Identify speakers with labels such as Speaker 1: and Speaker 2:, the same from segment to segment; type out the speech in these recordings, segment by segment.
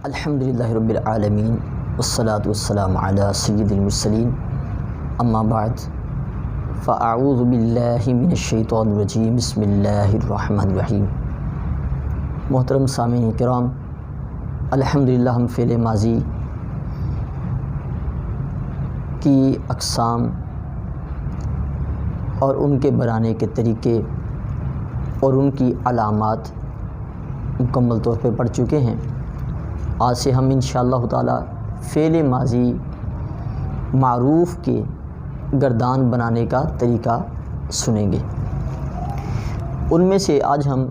Speaker 1: الحمدللہ رب العالمین والصلاة والسلام علی سید المرسلین اما بعد فاعوذ باللہ من الشیطان الرجیم بسم اللہ الرحمن الرحیم۔ محترم سامعین کرام، الحمدللہ ہم فعل ماضی کی اقسام اور ان کے بنانے کے طریقے اور ان کی علامات مکمل طور پہ پڑھ چکے ہیں۔ آج سے ہم انشاءاللہ تعالی فعل ماضی معروف کے گردان بنانے کا طریقہ سنیں گے۔ ان میں سے آج ہم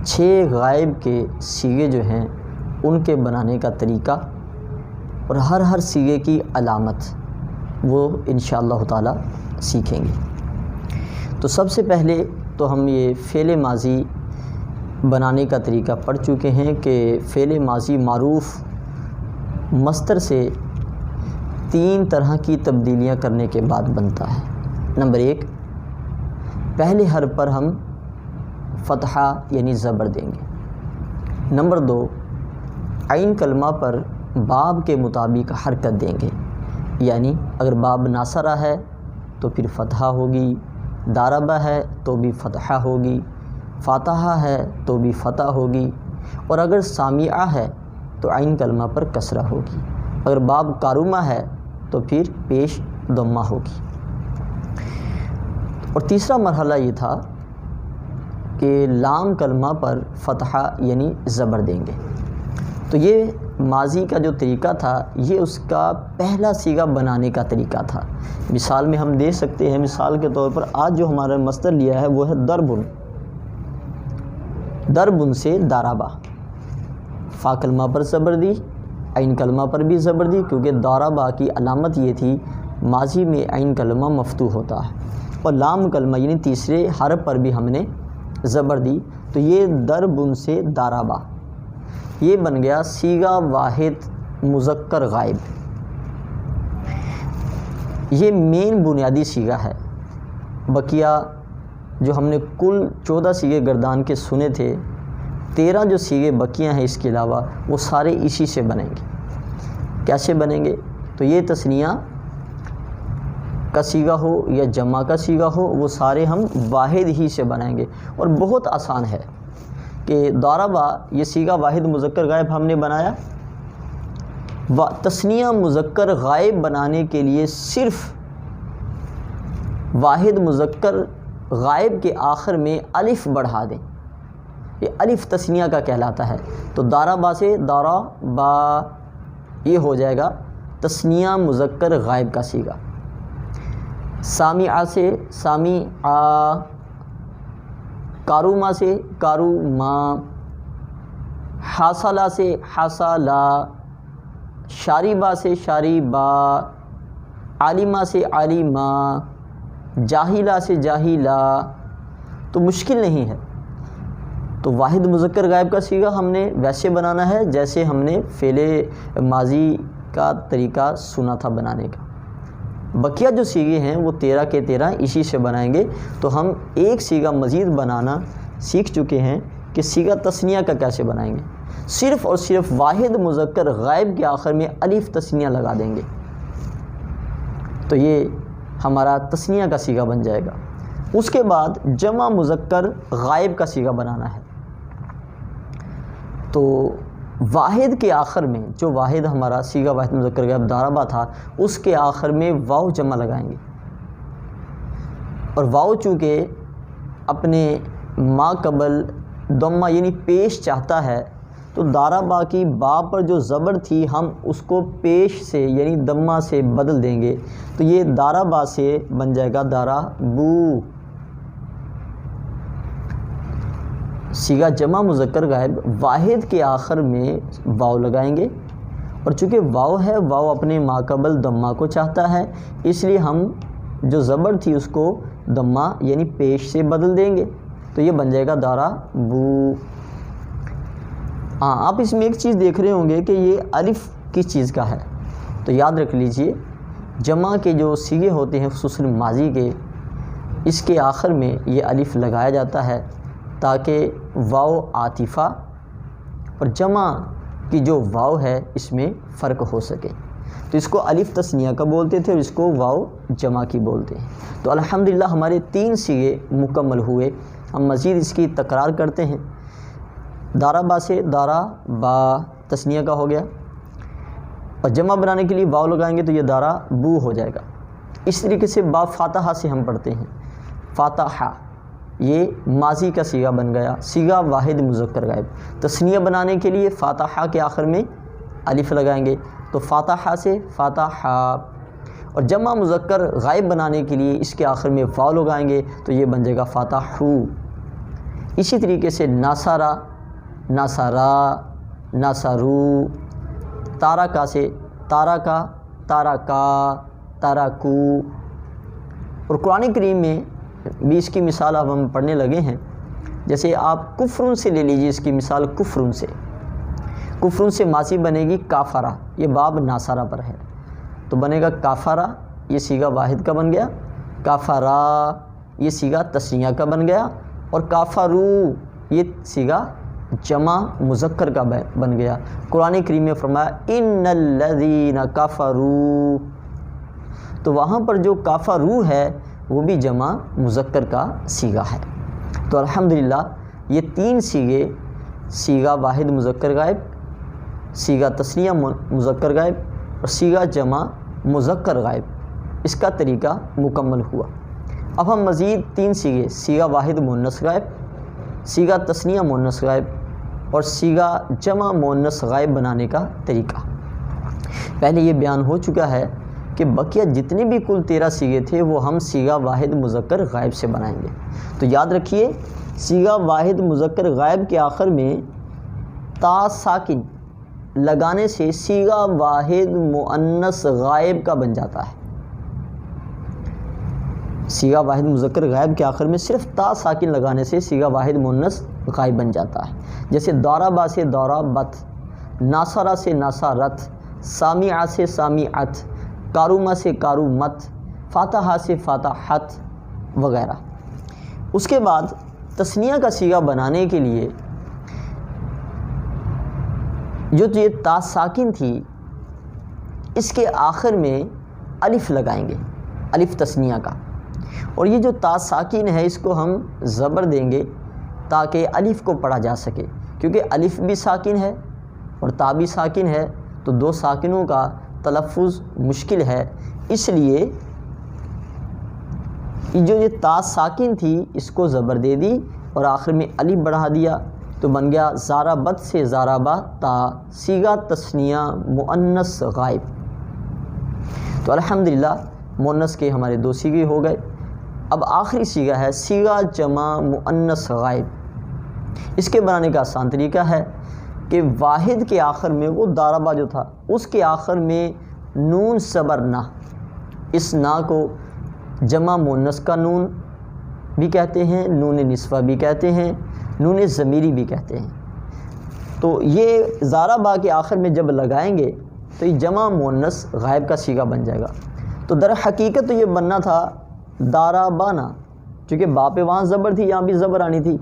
Speaker 1: 6 غائب کے صیغے جو ہیں ان کے بنانے کا طریقہ اور ہر صیغے کی علامت وہ انشاءاللہ تعالی سیکھیں گے۔ تو سب سے پہلے تو ہم یہ فعل ماضی بنانے کا طریقہ پڑھ چکے ہیں کہ فعل ماضی معروف مصدر سے 3 طرح کی تبدیلیاں کرنے کے بعد بنتا ہے۔ نمبر 1، پہلے حرف پر ہم فتحہ یعنی زبر دیں گے۔ نمبر 2، عین کلمہ پر باب کے مطابق حرکت دیں گے، یعنی اگر باب ناصرہ ہے تو پھر فتحہ ہوگی، داربہ ہے تو بھی فتحہ ہوگی، فاتحہ ہے تو بھی فتح ہوگی، اور اگر سامعہ ہے تو عین کلمہ پر کسرہ ہوگی، اگر باب کارمہ ہے تو پھر پیش ضمہ ہوگی۔ اور تیسرا مرحلہ یہ تھا کہ لام کلمہ پر فتحہ یعنی زبر دیں گے۔ تو یہ ماضی کا جو طریقہ تھا یہ اس کا پہلا صیغہ بنانے کا طریقہ تھا۔ مثال میں ہم دے سکتے ہیں، مثال کے طور پر آج جو ہمارا مصدر لیا ہے وہ ہے ضربن، ضربن سے داربہ، فا کلمہ پر زبر دی، عین کلمہ پر بھی زبر دی، کیونکہ داربہ کی علامت یہ تھی ماضی میں عین کلمہ مفتوح ہوتا ہے، اور لام کلمہ یعنی تیسرے حرف پر بھی ہم نے زبر دی، تو یہ ضربن سے داربہ یہ بن گیا صیغہ واحد مذکر غائب۔ یہ مین بنیادی صیغہ ہے۔ بقیہ جو ہم نے کل 14 صیغے گردان کے سنے تھے، 13 جو صیغے بقیہ ہیں اس کے علاوہ وہ سارے اسی سے بنیں گے۔ کیسے بنیں گے؟ تو یہ تثنیہ کا صیغہ ہو یا جمع کا صیغہ ہو، وہ سارے ہم واحد ہی سے بنائیں گے، اور بہت آسان ہے کہ ضربہ یہ صیغہ واحد مذکر غائب ہم نے بنایا۔ تثنیہ مذکر غائب بنانے کے لیے صرف واحد مذکر غائب کے آخر میں الف بڑھا دیں، یہ الف تثنیہ کا کہلاتا ہے۔ تو ضربہ سے ضربہ یہ ہو جائے گا تثنیہ مذکر غائب کا صیغہ۔ سامعہ سے سامعہ، کارمہ سے کارمہ، حاصلہ سے حاصلہ، شاربہ سے شاربہ، عالمہ سے عالمہ، جاہلہ سے جاہلہ۔ تو مشکل نہیں ہے۔ تو واحد مذکر غائب کا صیغہ ہم نے ویسے بنانا ہے جیسے ہم نے فعل ماضی کا طریقہ سنا تھا بنانے کا۔ بقیہ جو صیغے ہیں وہ 13 کے 13 اسی سے بنائیں گے۔ تو ہم ایک صیغہ مزید بنانا سیکھ چکے ہیں کہ صیغہ تثنیہ کا کیسے بنائیں گے۔ صرف اور صرف واحد مذکر غائب کے آخر میں الف تثنیہ لگا دیں گے، تو یہ ہمارا تثنیہ کا صیغہ بن جائے گا۔ اس کے بعد جمع مذکر غائب کا صیغہ بنانا ہے۔ تو واحد کے آخر میں جو واحد ہمارا صیغہ واحد مذکر غائب ضربہ تھا، اس کے آخر میں واو جمع لگائیں گے، اور واو چونکہ اپنے ما قبل ضمہ یعنی پیش چاہتا ہے، تو ضربہ کی با پر جو زبر تھی ہم اس کو پیش سے یعنی ضمہ سے بدل دیں گے، تو یہ ضربہ سے بن جائے گا ضربو۔ صیغہ جمع مذکر غائب واحد کے آخر میں واو لگائیں گے، اور چونکہ واو ہے، واو اپنے ما قبل ضمہ کو چاہتا ہے، اس لیے ہم جو زبر تھی اس کو ضمہ یعنی پیش سے بدل دیں گے، تو یہ بن جائے گا ضربو۔ ہاں، آپ اس میں ایک چیز دیکھ رہے ہوں گے کہ یہ الف کس چیز کا ہے، تو یاد رکھ لیجئے جمع کے جو صیغے ہوتے ہیں خصوصاً ماضی کے، اس کے آخر میں یہ الف لگایا جاتا ہے تاکہ واو عاطفہ اور جمع کی جو واو ہے اس میں فرق ہو سکے، تو اس کو الف تثنیہ کا بولتے تھے اور اس کو واو جمع کی بولتے ہیں۔ تو الحمدللہ ہمارے 3 صیغے مکمل ہوئے۔ ہم مزید اس کی تکرار کرتے ہیں۔ دارا با سے دارا با تثنیہ کا ہو گیا، اور جمع بنانے کے لیے واو لگائیں گے تو یہ دارا بو ہو جائے گا۔ اس طریقے سے با فاتحہ سے ہم پڑھتے ہیں، فاتحہ، یہ ماضی کا صیغہ بن گیا، صیغہ واحد مذکر غائب۔ تثنیہ بنانے کے لیے فاتحہ کے آخر میں الف لگائیں گے تو فاتحہ سے فاتحہ، اور جمع مذکر غائب بنانے کے لیے اس کے آخر میں واو لگائیں گے تو یہ بن جائے گا فاتحو۔ اسی طریقے سے ناصرہ، ناصرا، ناصرو، تارکا سے تارکا، تارکا، تارکو۔ اور قرآن کریم میں بھی اس کی مثال اب ہم پڑھنے لگے ہیں، جیسے آپ کفرن سے لے لیجیے، اس کی مثال کفرن سے، کفرن سے ماضی بنے گی کافرہ، یہ باب ناصرہ پر ہے تو بنے گا کافرہ، یہ صیغہ واحد کا بن گیا، کافرہ یہ صیغہ تثنیہ کا بن گیا، اور کافرو یہ صیغہ جمع مذکر کا بن گیا۔ قرآن کریم میں فرمایا ان الذین کفروا، تو وہاں پر جو کافرو ہے وہ بھی جمع مذکر کا صیغہ ہے۔ تو الحمدللہ یہ 3 صیغے، صیغہ واحد مذکر غائب، صیغہ تثنیہ مذکر غائب اور صیغہ جمع مذکر غائب، اس کا طریقہ مکمل ہوا۔ اب ہم مزید 3 صیغے، صیغہ واحد مؤنث غائب، صیغہ تثنیہ مؤنث غائب اور صیغہ جمع مؤنث غائب بنانے کا طریقہ۔ پہلے یہ بیان ہو چکا ہے کہ بقیہ جتنے بھی کل 13 صیغے تھے وہ ہم صیغہ واحد مذکر غائب سے بنائیں گے۔ تو یاد رکھیے، صیغہ واحد مذکر غائب کے آخر میں تا ساکن لگانے سے صیغہ واحد مؤنث غائب کا بن جاتا ہے۔ صیغہ واحد مذکر غائب کے آخر میں صرف تا ساکن لگانے سے صیغہ واحد مؤنث غائب بن جاتا ہے، جیسے دورابا سے دورابت، ناصرہ سے ناصرت، سامعہ سے سامعت، کارومہ سے کارومت، فاتحہ سے فاتحت وغیرہ۔ اس کے بعد تثنیہ کا صیغہ بنانے کے لیے جو یہ تا ساکن تھی اس کے آخر میں الف لگائیں گے، الف تثنیہ کا، اور یہ جو تا ساکن ہے اس کو ہم زبر دیں گے تاکہ الف کو پڑھا جا سکے، کیونکہ الف بھی ساکن ہے اور تا بھی ساکن ہے تو 2 ساکنوں کا تلفظ مشکل ہے، اس لیے جو یہ تا ساکن تھی اس کو زبر دے دی اور آخر میں الف بڑھا دیا تو بن گیا زارابت سے زارابا تا، صیغہ تثنیہ مؤنث غائب۔ تو الحمدللہ مؤنث کے ہمارے 2 صیغے ہو گئے۔ اب آخری صیغہ ہے صیغہ جمع مؤنث غائب۔ اس کے بنانے کا آسان طریقہ ہے کہ واحد کے آخر میں وہ داربا جو تھا اس کے آخر میں نون صبر نہ، اس نا کو جمع مؤنث کا نون بھی کہتے ہیں، نون نسوہ بھی کہتے ہیں، نون ضمیری بھی کہتے ہیں۔ تو یہ زارابا کے آخر میں جب لگائیں گے تو یہ جمع مؤنث غائب کا صیغہ بن جائے گا۔ تو در حقیقت تو یہ بننا تھا دارابانا، چونکہ با پہ وہاں زبر تھی، یہاں بھی زبر آنی تھی،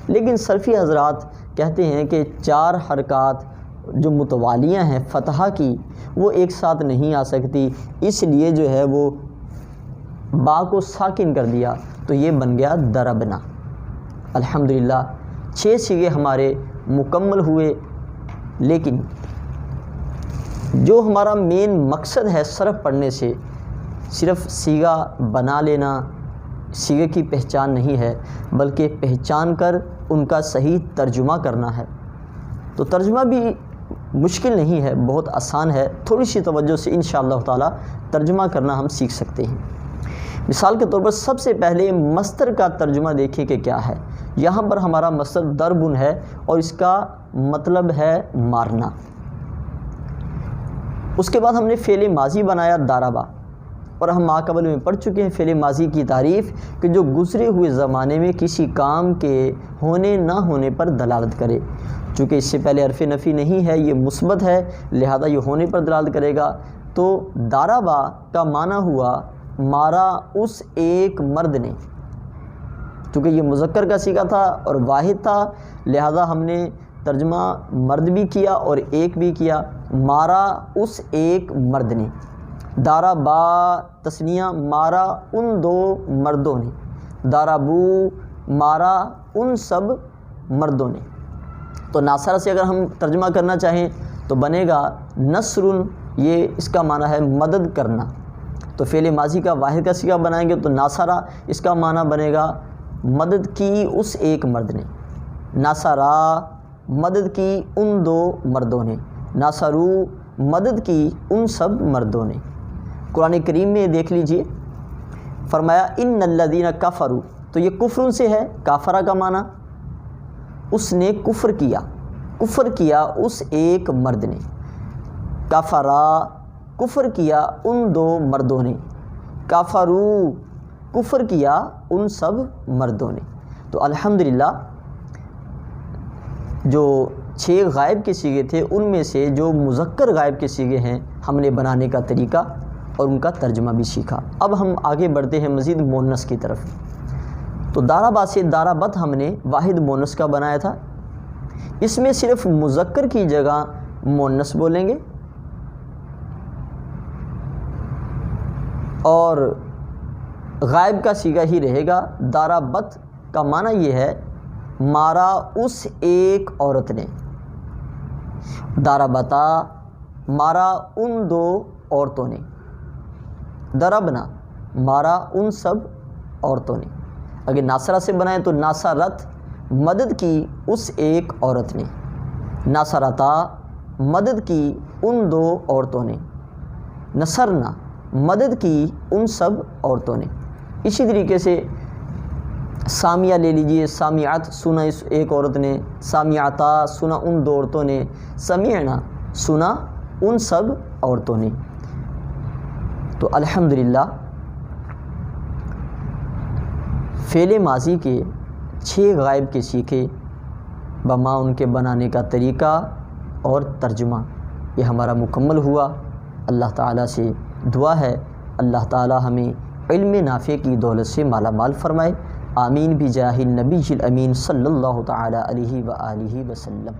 Speaker 1: لیکن صرفی حضرات کہتے ہیں کہ 4 حرکات جو متوالیاں ہیں فتحہ کی وہ ایک ساتھ نہیں آ سکتی، اس لیے جو ہے وہ با کو ساکن کر دیا تو یہ بن گیا دربنا۔ الحمدللہ 6 صیغے ہمارے مکمل ہوئے، لیکن جو ہمارا مین مقصد ہے صرف پڑھنے سے صرف صیغہ بنا لینا، صیغے کی پہچان نہیں ہے، بلکہ پہچان کر ان کا صحیح ترجمہ کرنا ہے۔ تو ترجمہ بھی مشکل نہیں ہے، بہت آسان ہے، تھوڑی سی توجہ سے انشاءاللہ تعالی ترجمہ کرنا ہم سیکھ سکتے ہیں۔ مثال کے طور پر سب سے پہلے مصدر کا ترجمہ دیکھیں کہ کیا ہے۔ یہاں پر ہمارا مصدر ضربن ہے اور اس کا مطلب ہے مارنا۔ اس کے بعد ہم نے فعل ماضی بنایا ضربا، اور ہم ماقبل میں پڑھ چکے ہیں فعل ماضی کی تعریف کہ جو گزرے ہوئے زمانے میں کسی کام کے ہونے نہ ہونے پر دلالت کرے۔ چونکہ اس سے پہلے حرف نفی نہیں ہے، یہ مثبت ہے، لہذا یہ ہونے پر دلالت کرے گا۔ تو ضربا کا معنی ہوا مارا اس ایک مرد نے، چونکہ یہ مذکر کا صیغہ تھا اور واحد تھا، لہذا ہم نے ترجمہ مرد بھی کیا اور ایک بھی کیا، مارا اس ایک مرد نے، دارا با تسنیہ مارا ان دو مردوں نے، دارابو مارا ان سب مردوں نے۔ تو ناصرہ سے اگر ہم ترجمہ کرنا چاہیں تو بنے گا نصرن، یہ اس کا معنی ہے مدد کرنا، تو فعل ماضی کا واحد کا صیغہ بنائیں گے تو ناصرہ اس کا معنی بنے گا مدد کی اس ایک مرد نے، ناصرہ مدد کی ان دو مردوں نے، ناصرو مدد کی ان سب مردوں نے۔ قرآن کریم میں دیکھ لیجئے، فرمایا ان الذین کفروا، تو یہ کفر سے ہے، کافرہ کا معنی اس نے کفر کیا اس ایک مرد نے، کفرا کفر کیا ان دو مردوں نے، کفرو کفر کیا ان سب مردوں نے۔ تو الحمدللہ جو 6 غائب کے صیغے تھے ان میں سے جو مذکر غائب کے صیغے ہیں ہم نے بنانے کا طریقہ اور ان کا ترجمہ بھی سیکھا۔ اب ہم آگے بڑھتے ہیں مزید مؤنث کی طرف۔ تو دارابا سے دارابت ہم نے واحد مؤنث کا بنایا تھا، اس میں صرف مذکر کی جگہ مؤنث بولیں گے اور غائب کا صیغہ ہی رہے گا۔ دارابت کا معنی یہ ہے مارا اس ایک عورت نے، دارابتا مارا ان دو عورتوں نے، دربنا مارا ان سب عورتوں نے۔ اگر ناصرہ سے بنائیں تو ناصرت مدد کی اس ایک عورت نے، ناصرتا مدد کی ان دو عورتوں نے، نصرنا مدد کی ان سب عورتوں نے۔ اسی طریقے سے سامیہ لے لیجئے، سامیات سنا اس ایک عورت نے، سامیاتا سنا ان دو عورتوں نے، سمیعنا سنا ان سب عورتوں نے۔ تو الحمدللہ فعل ماضی کے 6 غائب کے سیکھے بما ان کے بنانے کا طریقہ اور ترجمہ، یہ ہمارا مکمل ہوا۔ اللہ تعالیٰ سے دعا ہے اللہ تعالیٰ ہمیں علم نافع کی دولت سے مالا مال فرمائے، آمین بجاہ النبی الامین صلی اللہ تعالیٰ علیہ وآلہ وسلم۔